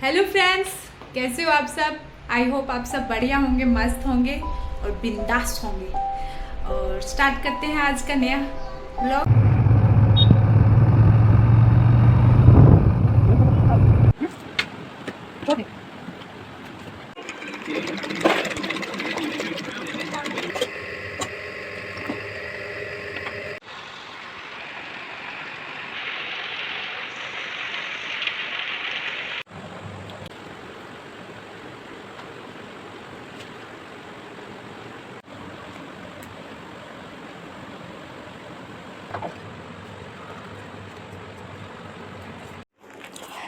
Hello friends, कैसे हो आप सब। आई होप आप सब बढ़िया होंगे, मस्त होंगे और बिंदास होंगे। और स्टार्ट करते हैं आज का नया व्लॉग।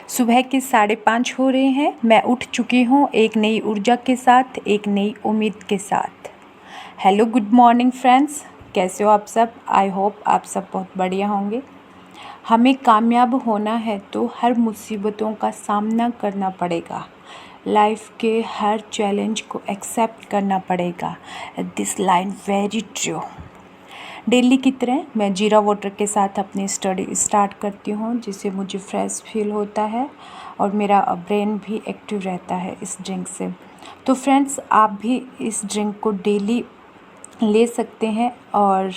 सुबह के 5:30 हो रहे हैं। मैं उठ चुकी हूँ एक नई ऊर्जा के साथ, एक नई उम्मीद के साथ। हेलो, गुड मॉर्निंग फ्रेंड्स, कैसे हो आप सब। आई होप आप सब बहुत बढ़िया होंगे। हमें कामयाब होना है तो हर मुसीबतों का सामना करना पड़ेगा। लाइफ के हर चैलेंज को एक्सेप्ट करना पड़ेगा। This line very true. Daily की तरह मैं जीरा वाटर के साथ अपनी स्टडी स्टार्ट करती हूँ, जिससे मुझे फ्रेश फील होता है और मेरा ब्रेन भी एक्टिव रहता है इस ड्रिंक से। तो फ्रेंड्स, आप भी इस ड्रिंक को डेली ले सकते हैं और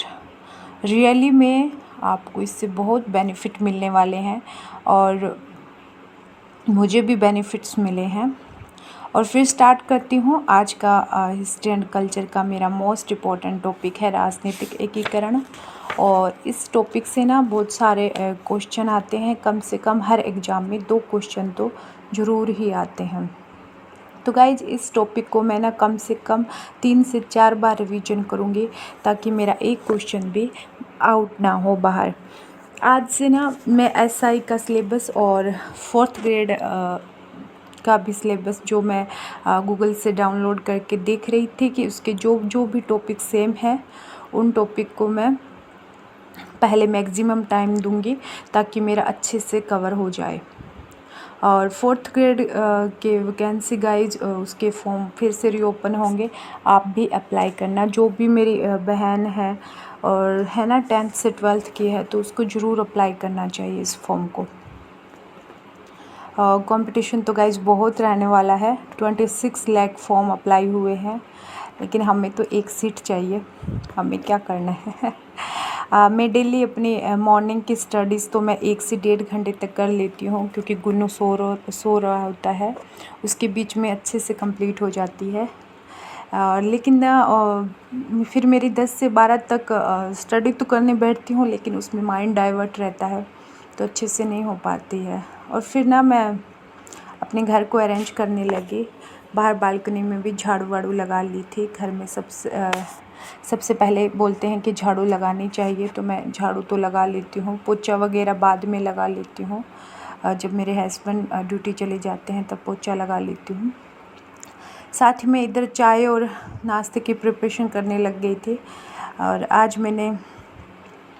रियली में आपको इससे बहुत बेनिफिट मिलने वाले हैं और मुझे भी बेनिफिट्स मिले हैं। और फिर स्टार्ट करती हूँ आज का हिस्ट्री एंड कल्चर का मेरा मोस्ट इम्पॉर्टेंट टॉपिक है राजनीतिक एकीकरण। और इस टॉपिक से ना बहुत सारे क्वेश्चन आते हैं, कम से कम हर एग्ज़ाम में 2 क्वेश्चन तो ज़रूर ही आते हैं। तो गाइज, इस टॉपिक को मैं ना कम से कम 3 से 4 बार रिवीजन करूँगी ताकि मेरा एक क्वेश्चन भी आउट ना हो बाहर। आज से ना मैं एसआई का सिलेबस और 4th ग्रेड का भी सिलेबस जो मैं गूगल से डाउनलोड करके देख रही थी कि उसके जो जो भी टॉपिक सेम है, उन टॉपिक को मैं पहले मैक्सिमम टाइम दूंगी ताकि मेरा अच्छे से कवर हो जाए। और 4th ग्रेड के वैकेंसी गाइज उसके फॉर्म फिर से रीओपन होंगे। आप भी अप्लाई करना, जो भी मेरी बहन है और है ना 10th से 12th की है, तो उसको ज़रूर अप्लाई करना चाहिए इस फॉर्म को। कंपटीशन तो गाइज बहुत रहने वाला है। 26 लाख फॉर्म अप्लाई हुए हैं, लेकिन हमें तो एक सीट चाहिए। हमें क्या करना है। मैं डेली अपनी मॉर्निंग की स्टडीज़ तो मैं 1 से 1.5 घंटे तक कर लेती हूँ, क्योंकि गुन्नू सो रहा होता है, उसके बीच में अच्छे से कंप्लीट हो जाती है। लेकिन ना फिर मेरी 10 से 12 तक स्टडी तो करने बैठती हूँ, लेकिन उसमें माइंड डाइवर्ट रहता है तो अच्छे से नहीं हो पाती है। और फिर ना मैं अपने घर को अरेंज करने लगी। बाहर बालकनी में भी झाड़ू वाड़ू लगा ली थी। घर में सबसे पहले बोलते हैं कि झाड़ू लगानी चाहिए, तो मैं झाड़ू तो लगा लेती हूँ। पोछा वगैरह बाद में लगा लेती हूँ, जब मेरे हस्बैंड ड्यूटी चले जाते हैं तब पोछा लगा लेती हूँ। साथ ही मैं इधर चाय और नाश्ते की प्रिपरेशन करने लग गई थी। और आज मैंने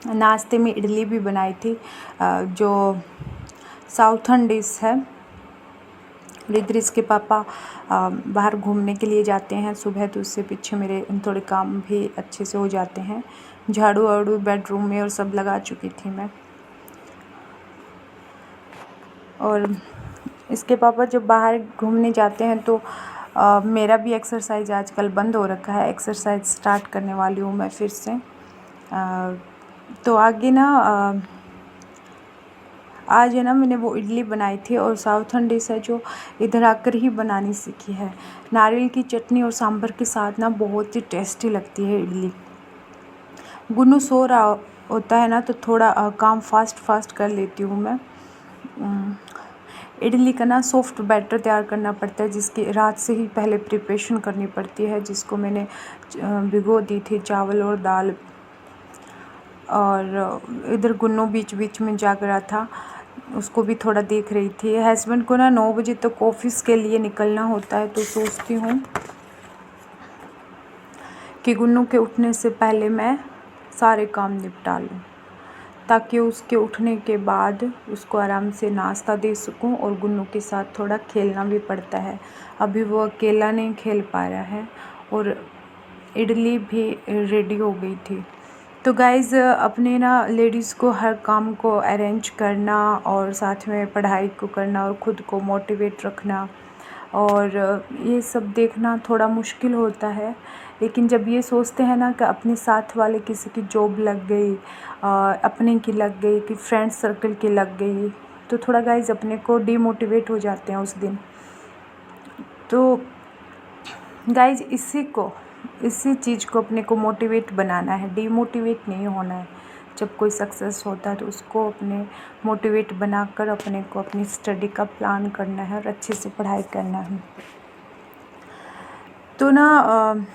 नाश्ते में इडली भी बनाई थी, जो साउथर्न डिश है। रिद्रिस के पापा बाहर घूमने के लिए जाते हैं सुबह, तो उससे पीछे मेरे थोड़े काम भी अच्छे से हो जाते हैं। झाड़ू वाड़ू बेडरूम में और सब लगा चुकी थी मैं। और इसके पापा जब बाहर घूमने जाते हैं तो मेरा भी एक्सरसाइज आजकल बंद हो रखा है। एक्सरसाइज स्टार्ट करने वाली हूँ मैं फिर से। तो आगे ना आज है ना मैंने वो इडली बनाई थी, और साउथर्न डिश है जो इधर आकर ही बनानी सीखी है। नारियल की चटनी और सांभर के साथ ना बहुत ही टेस्टी लगती है इडली। गुन्नू सो रहा होता है ना, तो थोड़ा काम फास्ट कर लेती हूँ मैं। इडली का ना सॉफ्ट बैटर तैयार करना पड़ता है, जिसकी रात से ही पहले प्रिपरेशन करनी पड़ती है, जिसको मैंने भिगो दी थी चावल और दाल। और इधर गुन्नू बीच बीच में जाग रहा था, उसको भी थोड़ा देख रही थी। हस्बैंड को ना 9 बजे तक ऑफिस के लिए निकलना होता है, तो सोचती हूँ कि गुन्नू के उठने से पहले मैं सारे काम निपटा लूँ, ताकि उसके उठने के बाद उसको आराम से नाश्ता दे सकूं। और गुन्नू के साथ थोड़ा खेलना भी पड़ता है, अभी वो अकेला नहीं खेल पा रहा है। और इडली भी रेडी हो गई थी, तो गाइज़ अपने ना लेडीज़ को हर काम को अरेंज करना और साथ में पढ़ाई को करना और ख़ुद को मोटिवेट रखना और ये सब देखना थोड़ा मुश्किल होता है। लेकिन जब ये सोचते हैं ना कि अपने साथ वाले किसी की जॉब लग गई, अपने की लग गई, कि फ्रेंड सर्कल की लग गई, तो थोड़ा गाइज़ अपने को डीमोटिवेट हो जाते हैं उस दिन। तो गाइज़ इसी चीज़ को अपने को मोटिवेट बनाना है, डीमोटिवेट नहीं होना है। जब कोई सक्सेस होता है तो उसको अपने मोटिवेट बनाकर अपने को अपनी स्टडी का प्लान करना है और अच्छे से पढ़ाई करना है। तो ना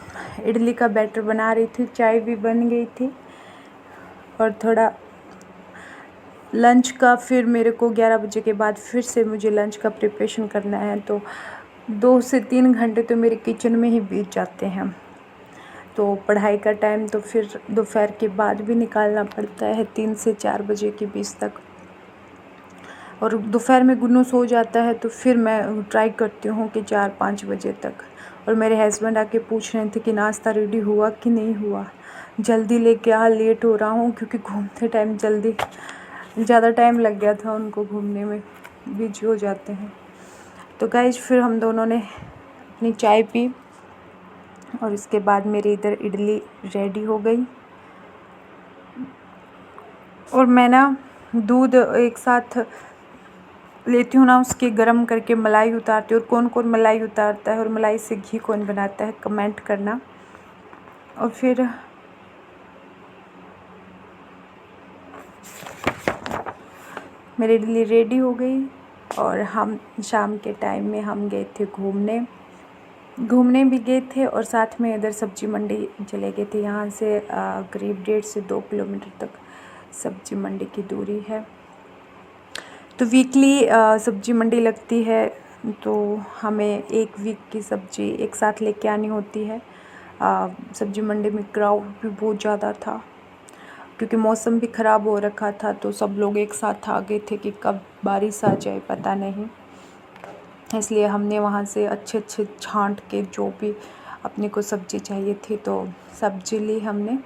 इडली का बैटर बना रही थी, चाय भी बन गई थी और थोड़ा लंच का फिर मेरे को 11 बजे के बाद फिर से मुझे लंच का प्रिपरेशन करना है। तो 2 से 3 घंटे तो मेरे किचन में ही बीत जाते हैं। तो पढ़ाई का टाइम तो फिर दोपहर के बाद भी निकालना पड़ता है 3 से 4 बजे के बीच तक। और दोपहर में गुन्नू सो जाता है तो फिर मैं ट्राई करती हूँ कि 4-5 बजे तक। और मेरे हस्बैंड आके पूछ रहे थे कि नाश्ता रेडी हुआ कि नहीं हुआ, जल्दी लेके आ, लेट हो रहा हूँ, क्योंकि घूमते टाइम ज़्यादा टाइम लग गया था उनको घूमने में, बिजी हो जाते हैं। तो गाइज फिर हम दोनों ने अपनी चाय पी और इसके बाद मेरी इधर इडली रेडी हो गई। और मैं ना दूध एक साथ लेती हूँ ना, उसके गरम करके मलाई उतारती हूँ। और कौन कौन मलाई उतारता है और मलाई से घी कौन बनाता है, कमेंट करना। और फिर मेरी इडली रेडी हो गई और हम शाम के टाइम में हम गए थे घूमने भी गए थे और साथ में इधर सब्जी मंडी चले गए थे। यहाँ से करीब 1.5 से 2 किलोमीटर तक सब्जी मंडी की दूरी है। तो वीकली सब्जी मंडी लगती है, तो हमें 1 वीक की सब्जी एक साथ लेके आनी होती है। सब्जी मंडी में क्राउड भी बहुत ज़्यादा था, क्योंकि मौसम भी ख़राब हो रखा था। तो सब लोग एक साथ आ गए थे कि कब बारिश आ जाए पता नहीं, इसलिए हमने वहाँ से अच्छे छांट के जो भी अपने को सब्ज़ी चाहिए थी तो सब्ज़ी ली हमने।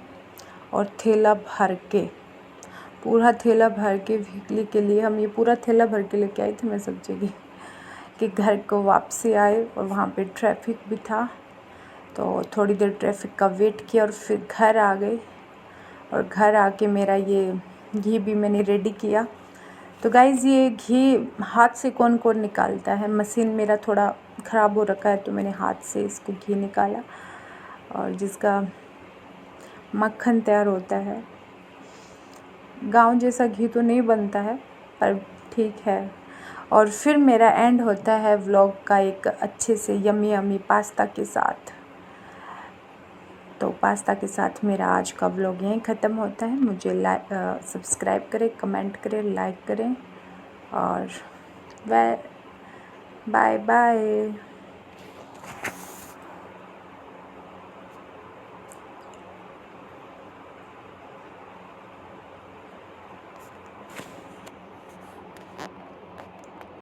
और पूरा थैला भर के वीकली के लिए हम ये पूरा थैला भर के लेके आई थी मैं सब्ज़ी की, कि घर को वापसी आए। और वहाँ पे ट्रैफिक भी था, तो थोड़ी देर ट्रैफिक का वेट किया और फिर घर आ गए। और घर आके मेरा ये घी भी मैंने रेडी किया। तो गाइज़ ये घी हाथ से कौन कौन निकालता है, मशीन मेरा थोड़ा ख़राब हो रखा है तो मैंने हाथ से इसको घी निकाला। और जिसका मक्खन तैयार होता है, गांव जैसा घी तो नहीं बनता है पर ठीक है। और फिर मेरा एंड होता है व्लॉग का एक अच्छे से यमी पास्ता के साथ। तो पास्ता के साथ मेरा आज का व्लॉग यहीं ख़त्म होता है। मुझे सब्सक्राइब करें, कमेंट करें, लाइक करें और बाय बाय।